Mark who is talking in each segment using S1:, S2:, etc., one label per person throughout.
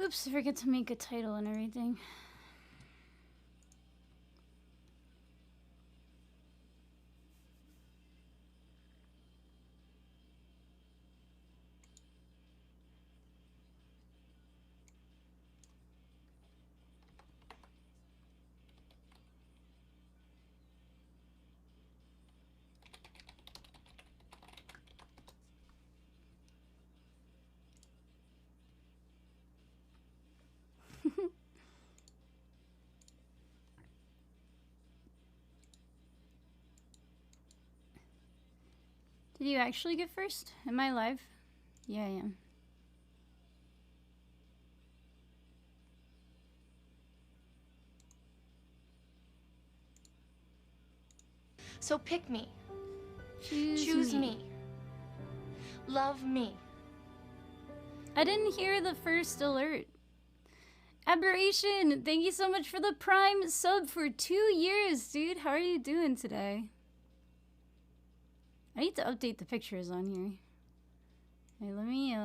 S1: Oops, I forget to make a title and everything. Did you actually get first? Am I live? Yeah, I am.
S2: So pick me.
S1: Choose
S2: me. Love me.
S1: I didn't hear the first alert. Aberration, thank you so much for the Prime sub for 2 years, dude. How are you doing today? I need to update the pictures on here. Hey, let me,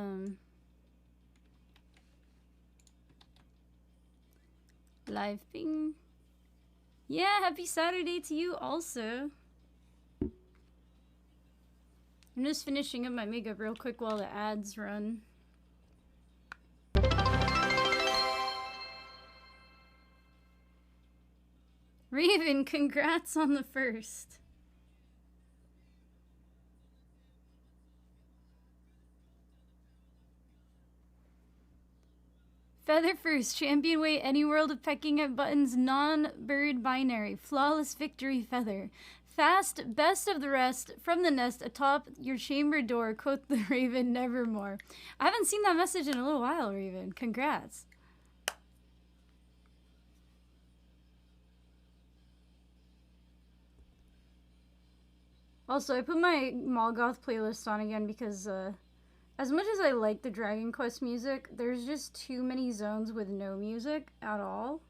S1: live ping. Yeah, happy Saturday to you also. I'm just finishing up my makeup real quick while the ads run. Raven, congrats on the first. Feather first, champion weight, any world of pecking at buttons, non-bird binary, flawless victory feather. Fast, best of the rest, from the nest atop your chamber door, quote the Raven, nevermore. I haven't seen that message in a little while, Raven. Congrats. Also, I put my Molgoth playlist on again because, as much as I like the Dragon Quest music, there's just too many zones with no music at all.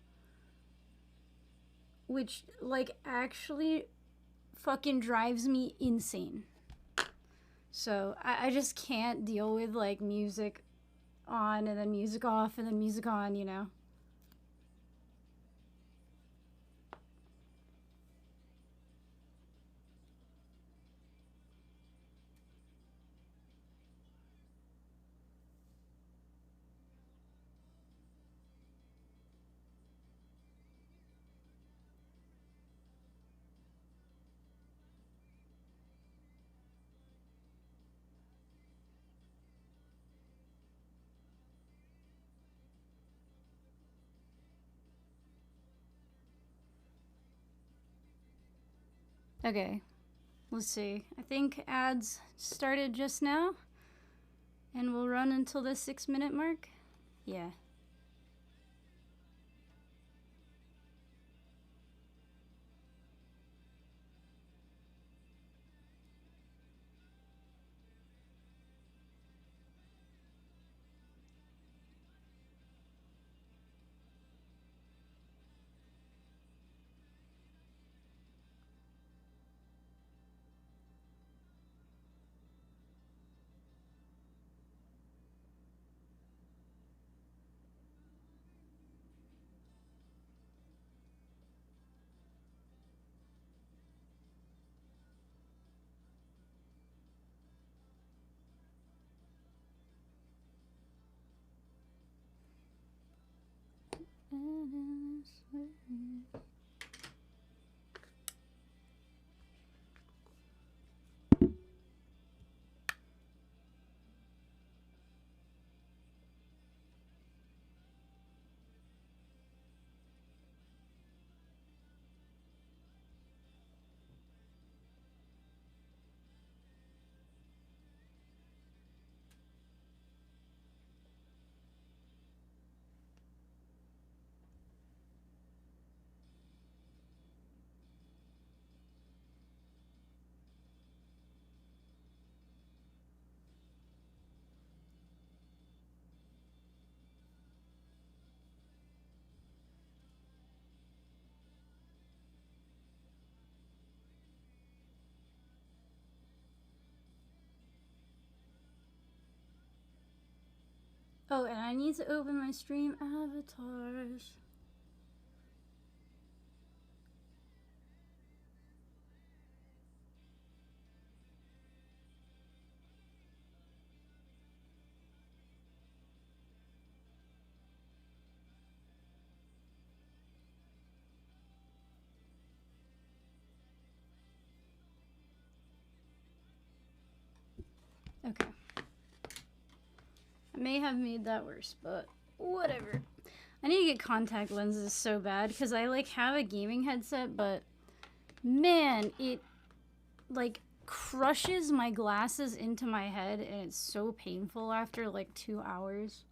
S1: Which, like, actually fucking drives me insane. So, I just can't deal with, like, music on and then music off and then music on, you know? Okay, let's see. I think ads started just now and will run until the 6-minute mark. Yeah. Oh, and I need to open my stream avatars. Okay. I may have made that worse, but whatever. I need to get contact lenses so bad because I like have a gaming headset, but man, it like crushes my glasses into my head and it's so painful after like 2 hours.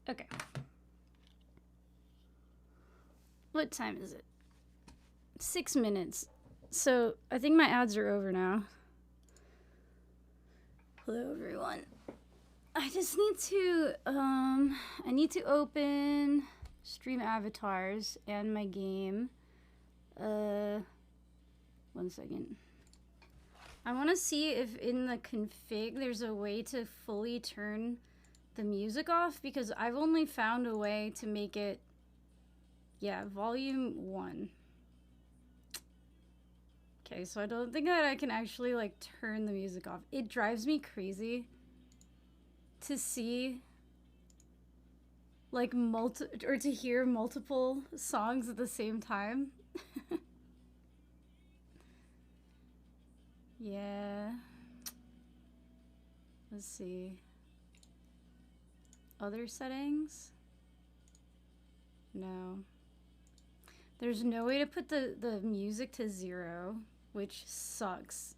S1: Okay. What time is it? 6 minutes. So, I think my ads are over now. Hello, everyone. I just need to, I need to open stream avatars and my game. 1 second. I want to see if in the config there's a way to fully turn the music off because I've only found a way to make it, yeah, volume 1. Okay, so I don't think that I can actually like turn the music off. It drives me crazy to see like or to hear multiple songs at the same time. Yeah. Let's see. Other settings? No. There's no way to put the music to 0, which sucks.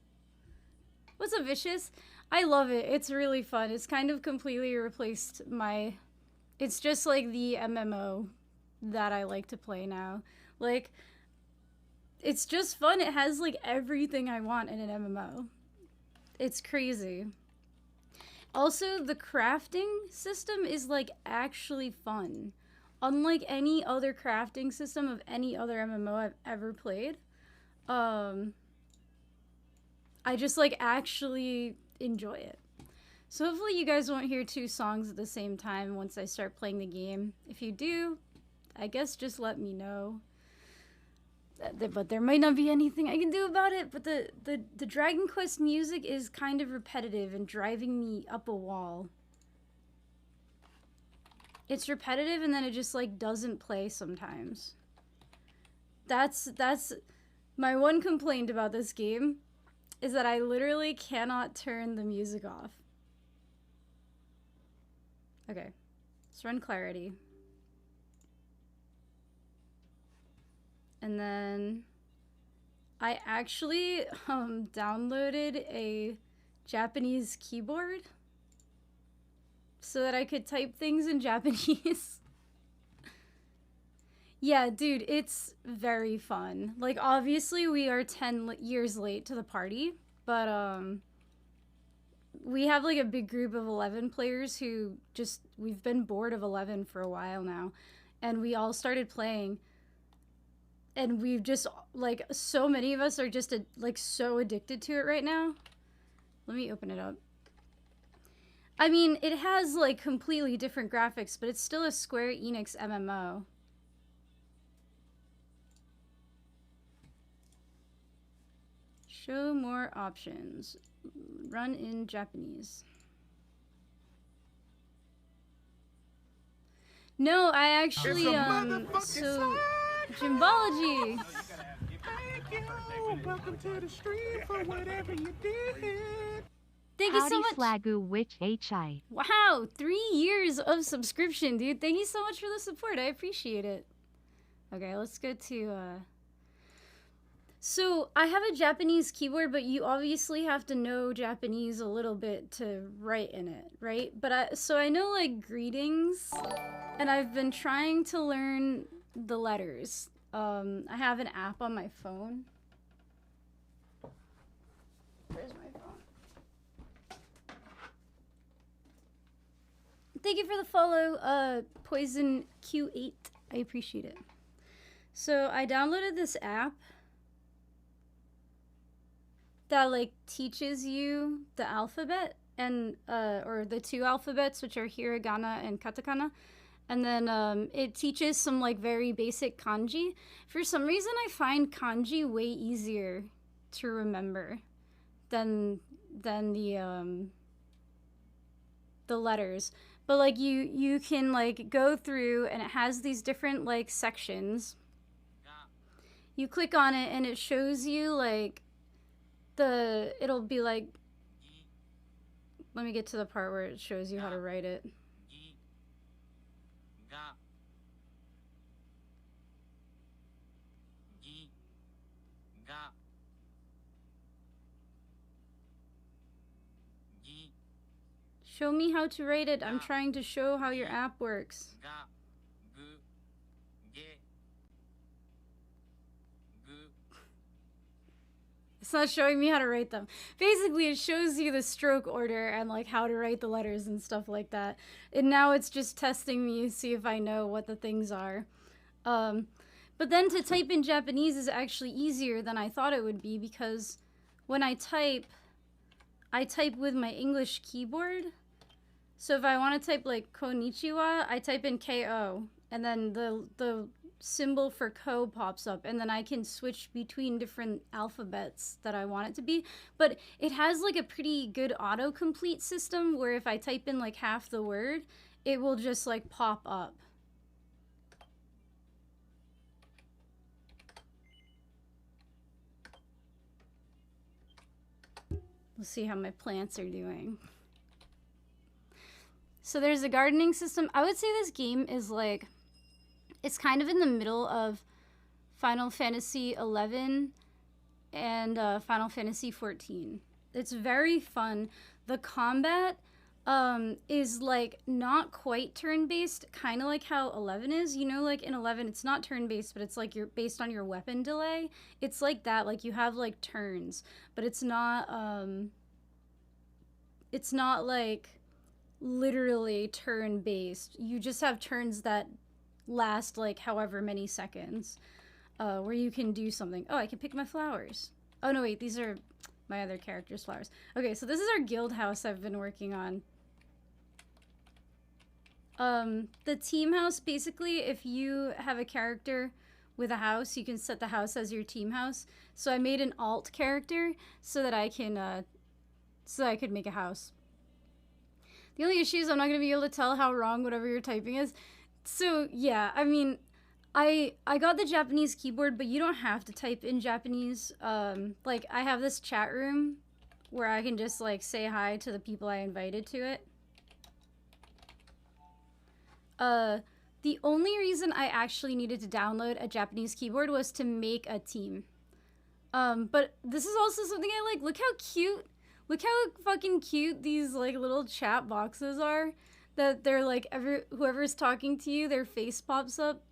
S1: What's up, Vicious? I love it. It's really fun. It's kind of completely replaced my... It's just like the MMO that I like to play now. Like, it's just fun. It has like everything I want in an MMO. It's crazy. Also, the crafting system is like actually fun. Unlike any other crafting system of any other MMO I've ever played. I just like actually enjoy it. So hopefully you guys won't hear 2 songs at the same time once I start playing the game. If you do, I guess just let me know. But there might not be anything I can do about it. But the Dragon Quest music is kind of repetitive and driving me up a wall. It's repetitive and then it just like doesn't play sometimes. That's my one complaint about this game is that I literally cannot turn the music off. Okay, let's run clarity. And then I actually downloaded a Japanese keyboard so that I could type things in Japanese. Yeah, dude, it's very fun. Like, obviously we are 10 years late to the party, but we have like a big group of 11 players who just, we've been bored of 11 for a while now, and we all started playing. And we've just, like, so many of us are just, like, so addicted to it right now. Let me open it up. I mean, it has, like, completely different graphics, but it's still a Square Enix MMO. Show more options. Run in Japanese. No, I actually, so... Gymbology!
S3: Thank you! Welcome to the stream for whatever you did!
S1: Thank you so much!
S4: Slagu Witch HI.
S1: Wow! 3 years of subscription, dude! Thank you so much for the support, I appreciate it. Okay, let's go to, So, I have a Japanese keyboard, but you obviously have to know Japanese a little bit to write in it, right? So I know, like, greetings, and I've been trying to learn the letters. I have an app on my phone. Where's my phone? Thank you for the follow, Poison Q8. I appreciate it. So I downloaded this app that like teaches you the alphabet and or the two alphabets, which are hiragana and katakana. And then it teaches some like very basic kanji. For some reason, I find kanji way easier to remember than the letters. But like you can like go through and it has these different like sections. You click on it and it shows you like it'll be like, let me get to the part where it shows you how to write it. Show me how to write it. I'm trying to show how your app works. It's not showing me how to write them. Basically, it shows you the stroke order and like how to write the letters and stuff like that. And now it's just testing me to see if I know what the things are. But then to type in Japanese is actually easier than I thought it would be, because when I type with my English keyboard. So if I want to type like konnichiwa, I type in KO, and then the symbol for ko pops up, and then I can switch between different alphabets that I want it to be. But it has like a pretty good autocomplete system where if I type in like half the word, it will just like pop up. Let's see how my plants are doing. So there's a gardening system. I would say this game is like, it's kind of in the middle of Final Fantasy 11 and Final Fantasy 14. It's very fun. The combat is like not quite turn-based, kind of like how 11 is. You know, like in 11 it's not turn-based, but it's like you're based on your weapon delay. It's like that, like you have like turns, but it's not like literally turn-based. You just have turns that last like however many seconds, where you can do something. Oh, I can pick my flowers. Oh no, wait, these are my other character's flowers. Okay, so this is our guild house I've been working on. The team house, basically, if you have a character with a house, you can set the house as your team house. So I made an alt character so that I can, so that I could make a house. The only issue is I'm not going to be able to tell how wrong whatever you're typing is. So, yeah, I mean, I got the Japanese keyboard, but you don't have to type in Japanese. Like, I have this chat room where I can just, like, say hi to the people I invited to it. The only reason I actually needed to download a Japanese keyboard was to make a team. But this is also something I like. Look how cute. Look how fucking cute these, like, little chat boxes are. That they're, like, whoever's talking to you, their face pops up.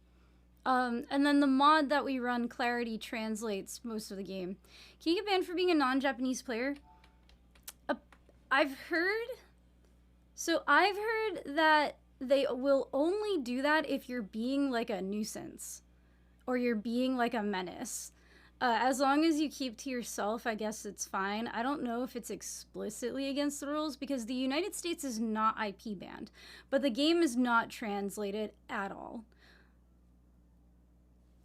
S1: And then the mod that we run, Clarity, translates most of the game. Can you get banned for being a non-Japanese player? I've heard that they will only do that if you're being, like, a nuisance. Or you're being, like, a menace. As long as you keep to yourself, I guess it's fine. I don't know if it's explicitly against the rules, because the United States is not IP banned, but the game is not translated at all.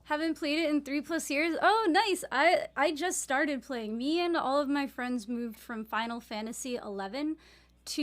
S1: Haven't played it in 3+ years? Oh, nice! I just started playing. Me and all of my friends moved from Final Fantasy 11 to